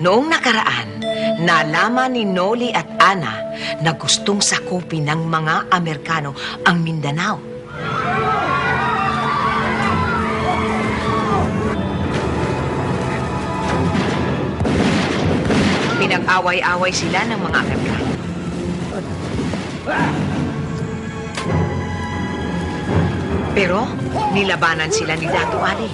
Noong nakaraan, nalaman ni Noli at Ana na gustong sakupin ng mga Amerikano ang Mindanao. Pinag-away-away sila ng mga Amerikano. Pero nilabanan sila ni Dato' Ali.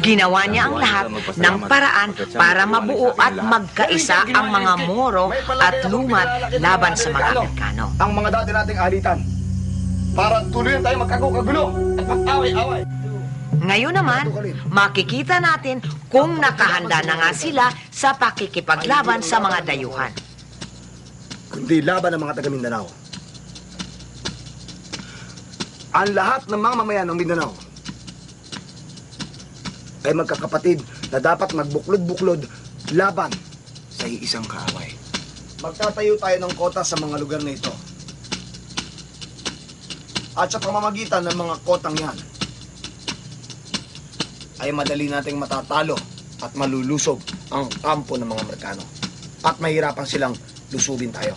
Ginawa niya ang lahat ng paraan para mabuo at magkaisa ang mga Moro at Lumad laban sa mga Amerikano. Ang mga dati nating alitan para tuluyan tayo magkagulo at mag-away-away. Ngayon naman, makikita natin kung nakahanda na nga sila sa pakikipaglaban sa mga dayuhan. Kundi laban ng mga taga Mindanao. Ang lahat ng mga mamayan ng Mindanao ay magkakapatid na dapat magbuklod-buklod laban sa iisang kaaway. Magtatayo tayo ng kota sa mga lugar na ito. At sa pamamagitan ng mga kotang yan, ay madali nating matatalo at malulusob ang kampo ng mga Amerikano. At mahirapan silang lusubin tayo.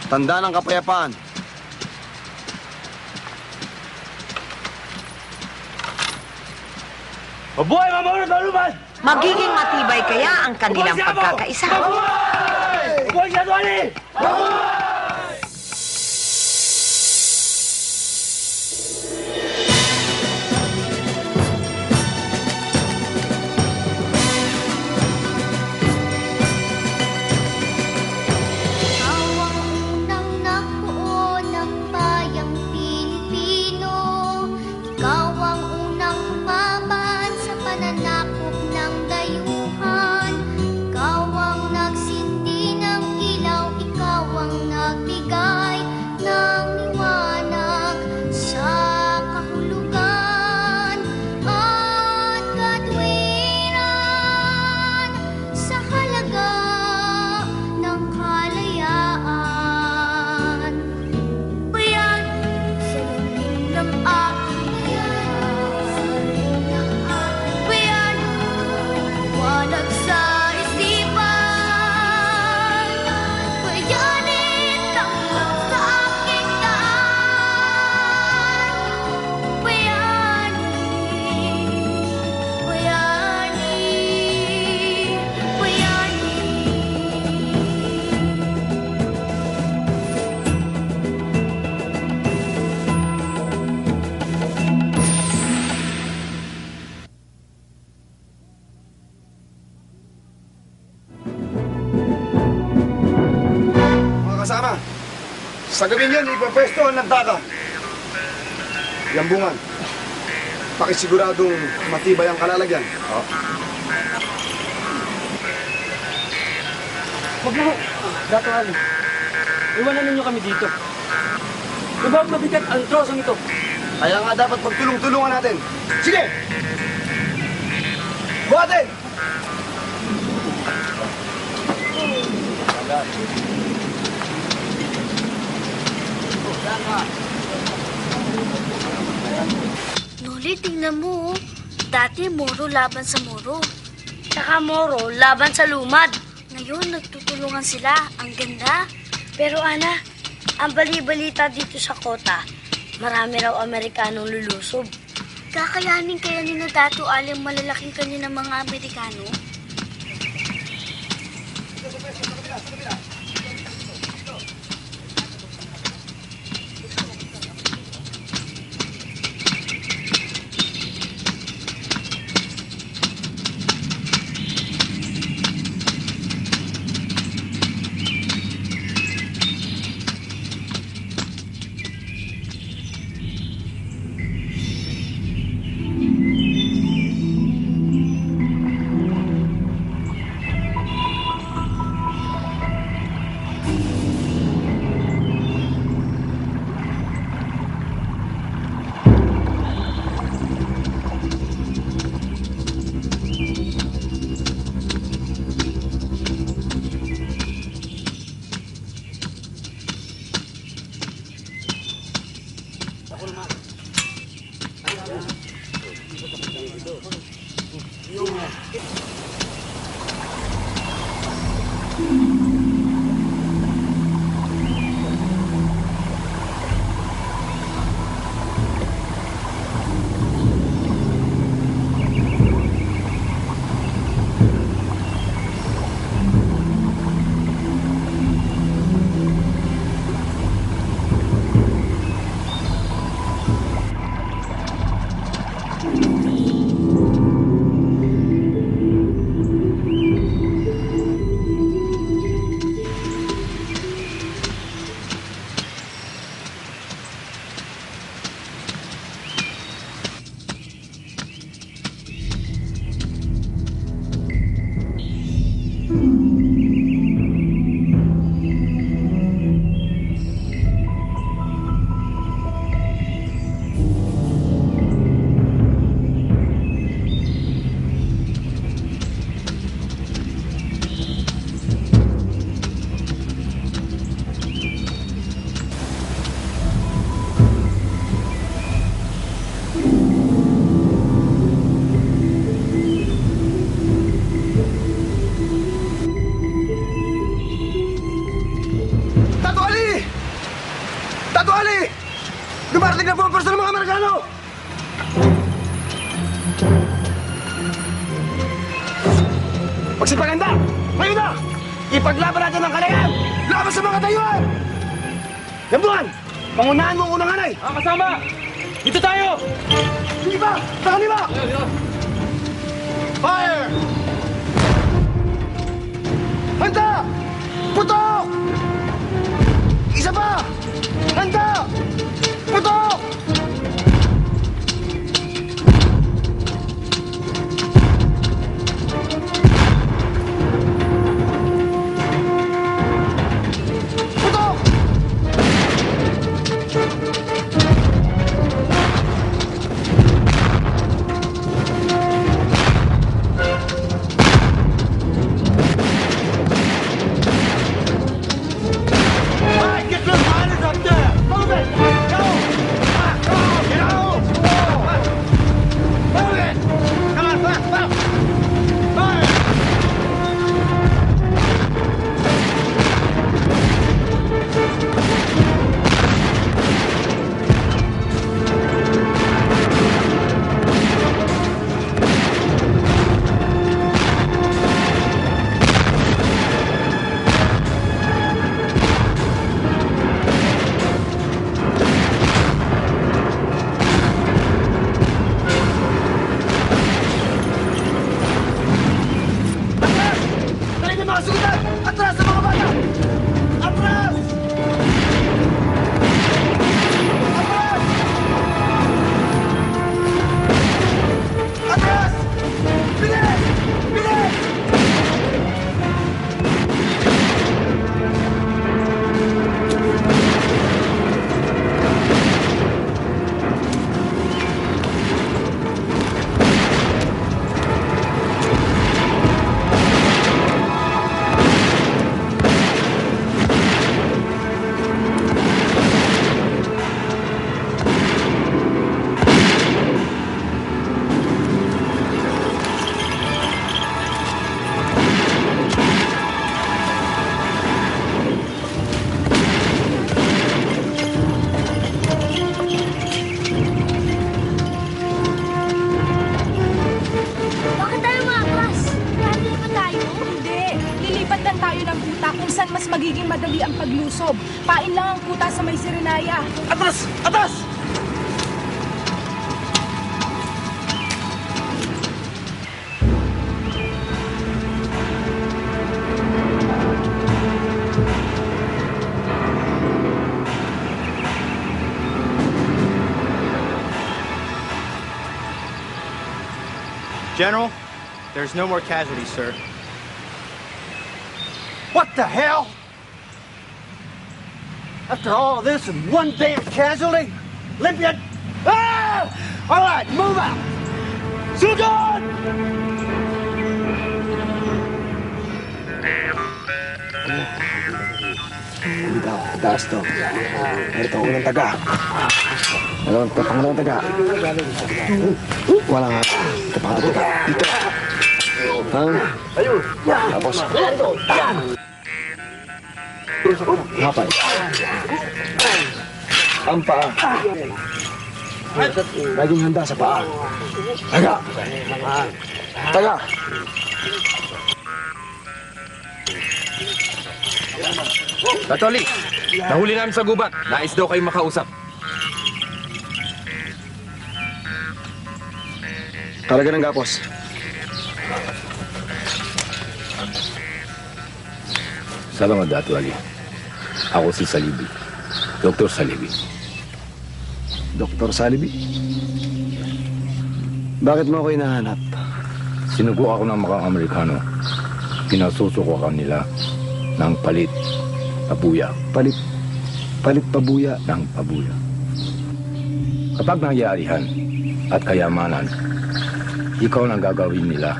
Tanda ng kapayapaan. Mabuhay, Mamaunod na Lumad! Magiging matibay kaya ang kanilang pagkakaisa. Mabuhay siya, Tuwali! Kasama. Sa gabi niyan, ipapwesto ang nagtaka. Yambungan. Pakisiguradong matibay ang kalalagyan. Huwag mo, Dato' Ali. Iwanan ninyo kami dito. Diba mabigat ang trosong ito? Kaya nga dapat pagtulong-tulungan natin. Sige! Buhatin! Noli, tingnan mo. Dati Moro laban sa Moro. Tsaka Moro laban sa Lumad. Ngayon, nagtutulungan sila. Ang ganda. Pero Ana, ang bali-balita dito sa kota, marami raw Amerikanong lulusob. Kakayanin kaya ni na Dato' Ali ang malalaking kanya ng mga Amerikano? Tato Ali! Tato Ali! Dumarating na po ang ng mga Amerikano! Magsipaganda! Ngayon na! Ipaglaban natin ang kalayan! Laban sa mga tayuan! Dambuhan! Pangunahan mo ang unang hanay! Kasama! Dito tayo! Lima! Saka lima! Fire! Handa! Putok! Isa pa! Handa! Putok! Putok! Mga sugat! Atras sa mga bata! Atras! Atras! Atras! Bilis! Bilis! Bakit tayo maatras? Nandito ba tayo? Hindi. Lilipat lang tayo ng kuta kung saan mas magiging madali ang paglusob. Pain lang ang kuta sa may Sirenaya. Atras! Atras! General, there's no more casualties, sir. What the hell? After all this and one damn casualty? Olympian! Ah! All right, move out! Sugan! Taas to. Ito, unang taga. Ano, tapang lang taga. Wala nga. Tapang taga. Dito. Ha? Tapos. Hapay. Ang paa. Laging handa sa paa. Taga. Taga. Katoli, nahuli namin sa gubat. Nais daw kayo makausap. Talaga ng gapos. Salamat, Dato' Ali. Ako si Salibi. Dr. Salibi. Dr. Salibi? Bakit mo ako hinahanap? Sinugo ako ng mga Amerikano. Pinasusukukan nila ng palit pabuya Palit pabuya. ng pabuya. Kapag nangyarihan at kayamanan, ikaw ang gagawin nila.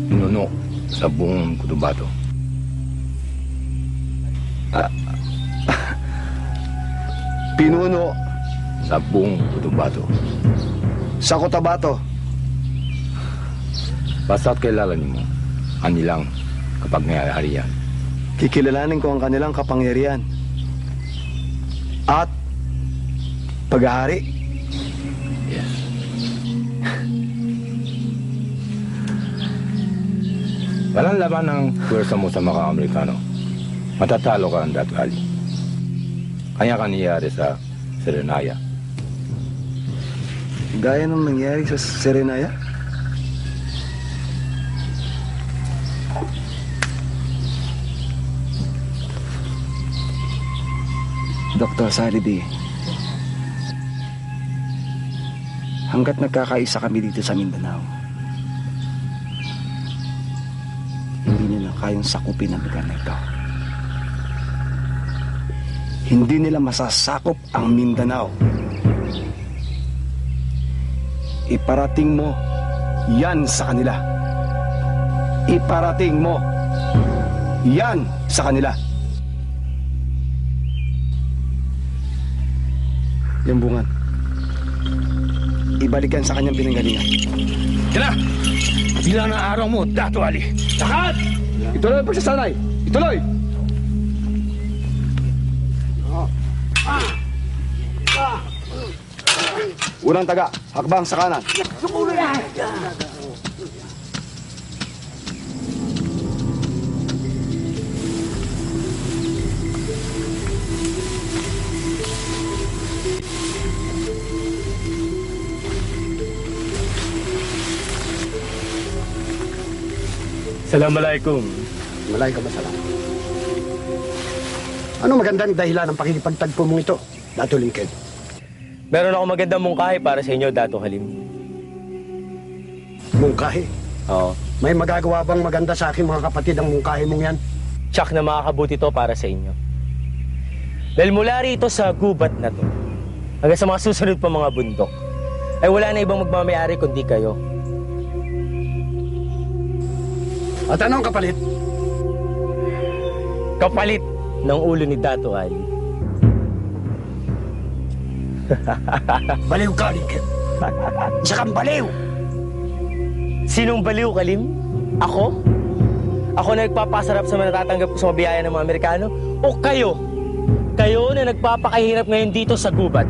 Inuno sa buong Cotabato. Pinuno Sa buong Cotabato. sa Cotabato. Basta't kilala mo ang nilang kapag nangyarihan. Kikilalanin ko ang kanilang kapangyarihan. At paghahari. Yes. Walang laban ng pwersa mo sa mga Amerikano. Matatalo ka ang Dato' Ali. Kanya ka nangyari sa Serenaya. Gaya ng nangyari sa Serenaya. Dr. Salibi, hanggat nagkakaisa kami dito sa Mindanao, hindi nila kayang sakupin ang lugar na ito. Hindi nila masasakop ang Mindanao. Iparating mo yan sa kanila. Iparating mo yan sa kanila. Yung bungan, ibalikan sa kanyang pinanggalingan. Kaya bila na araw mo, Dato' Ali. Sakat! Ituloy ang pagsasanay! Ituloy! Unang taga, hakbang sa kanan. Assalamualaikum. Malay ka masalam. Ano magandang dahilan ng pakikipagtagpo mong ito, Dato' Lincoln? Meron ako magandang mungkahi para sa inyo, Dato' Halim. Mungkahi? Oo. May magagawa bang maganda sa aking mga kapatid ang mungkahi mong yan? Tsak na makakabuti to para sa inyo. Dahil mula rito sa gubat na to, hanggang sa mga susunod pa mga bundok, ay wala na ibang magmamayari kundi kayo. At anong kapalit? Kapalit ng ulo ni Dato' Ali. Baliw ka, Lincoln. Isa kang baliw! Sinong baliw, Kalim? Ako? Ako na nagpapasarap sa mga natatanggap ko sa mga biyaya ng mga Amerikano? O kayo? Kayo na nagpapakahirap ngayon dito sa gubat?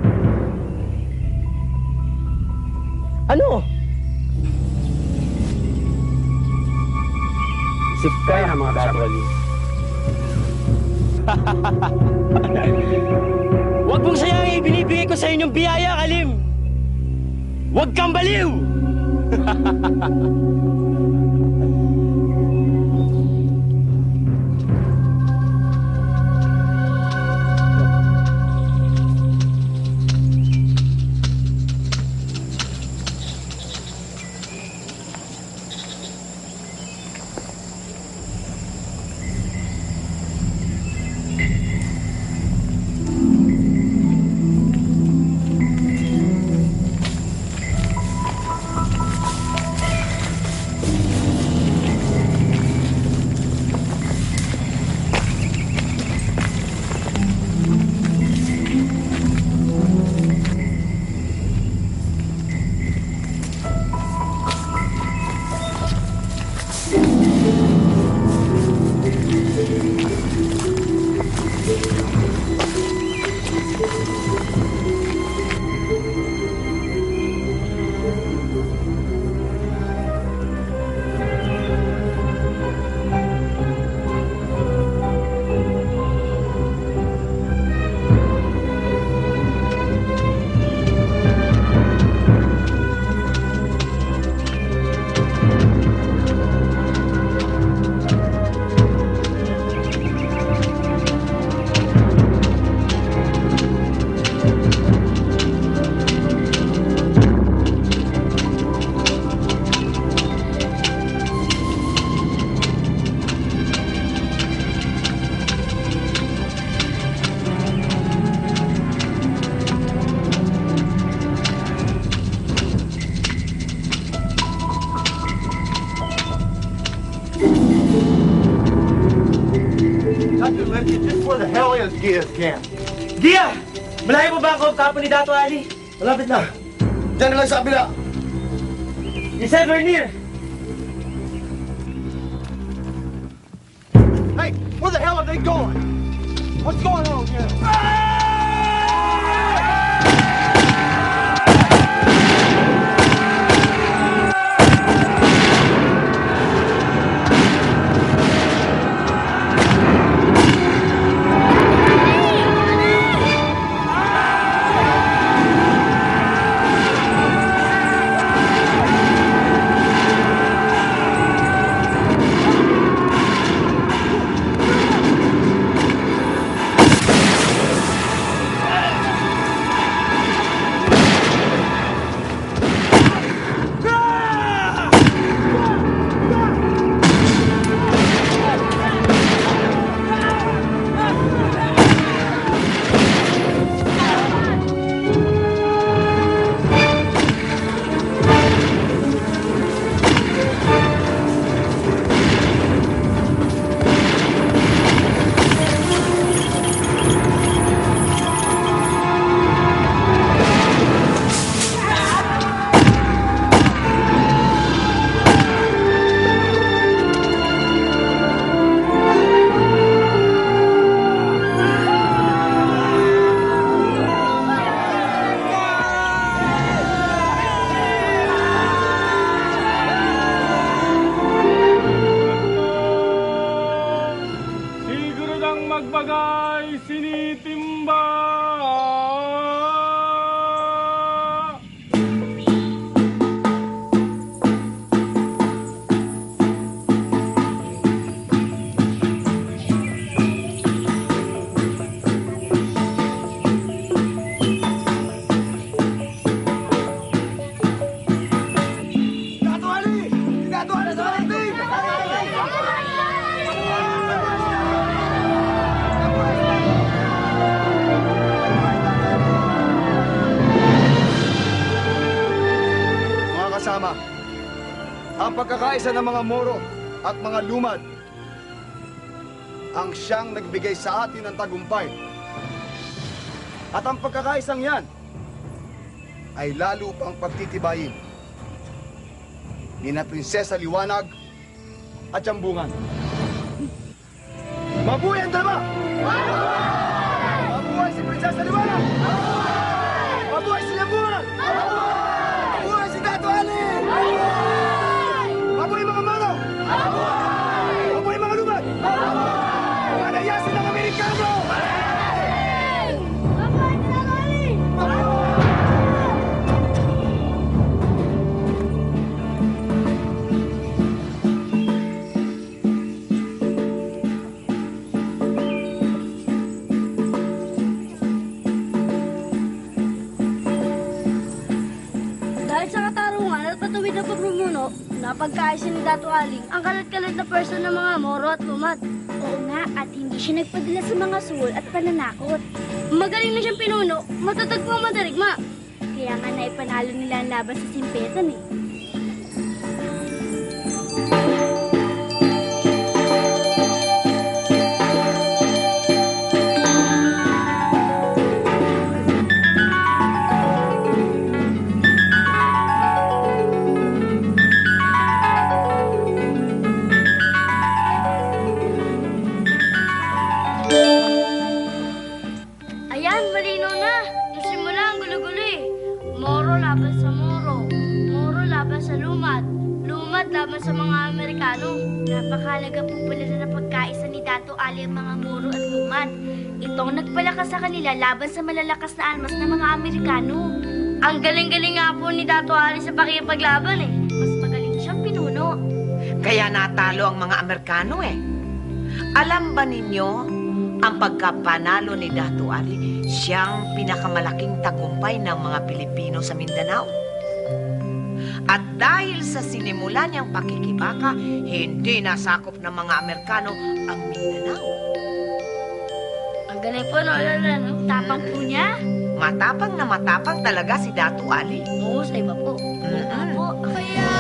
Ano? Isip ka, Kaya mga Dato' kasama. Ali. Huwag mong sayangin ibinibigay ko sa inyong biyaya, Kalim! Huwag kang baliw! is Gia's camp. Gia! Malayo mo ba ang kampo ni Dato Ali? Malapit na. Diyan na lang sa kabila. Is ever near? Hey, where the hell are they going? What's going on here? magbagay sinitimba. Kasama, ang pagkakaisa ng mga Moro at mga lumad ang siyang nagbigay sa atin ng tagumpay. At ang pagkakaisang yan ay lalo pang pagtitibayin ni na Prinsesa Liwanag at Jambungan. Mabuhay ang dalawa! Mabuhay si Prinsesa Liwanag! Mabuhay si Jambungan! Mabuhay si Dato Ali! Mabuhay mga Moro! Mabuhay mga lumad! Panayasin ng Amerikano! Mabuhay si Dato Ali! Dahil sa katarungan at patuwid na pagmumuno, napagkaisa ni Dato Aling ang kalat-kalat na person ng mga Moro at lumad. Oo nga, at hindi siya nagpadala sa mga suwol at pananakot. Magaling na siyang pinuno, matatag po ang madarigma. Kaya nga naipanalo nila ang laban sa simpetan eh. Ayan, malinaw na. Yung simula ang gulo-gulo eh. Moro laban sa Moro. Moro laban sa lumad. Lumad laban sa mga Amerikano. Napakalaga po pala na pagkaisa ni Dato Ali ang mga Moro at lumad. Itong nagpalakas sa kanila laban sa malalakas na armas ng mga Amerikano. Ang galing-galing nga po ni Dato Ali sa pakipaglaban eh. Mas magaling siyang pinuno. Kaya natalo ang mga Amerikano eh. Alam ba ninyo, ang pagkapanalo ni Dato Ali, siyang pinakamalaking tagumpay ng mga Pilipino sa Mindanao. At dahil sa sinimula niyang pakikibaka, hindi nasakop ng mga Amerikano ang Mindanao. Ang galing po, no? Tapang po niya. Matapang na matapang talaga si Dato Ali. Oo, sa iba po. Mm-mm. Kaya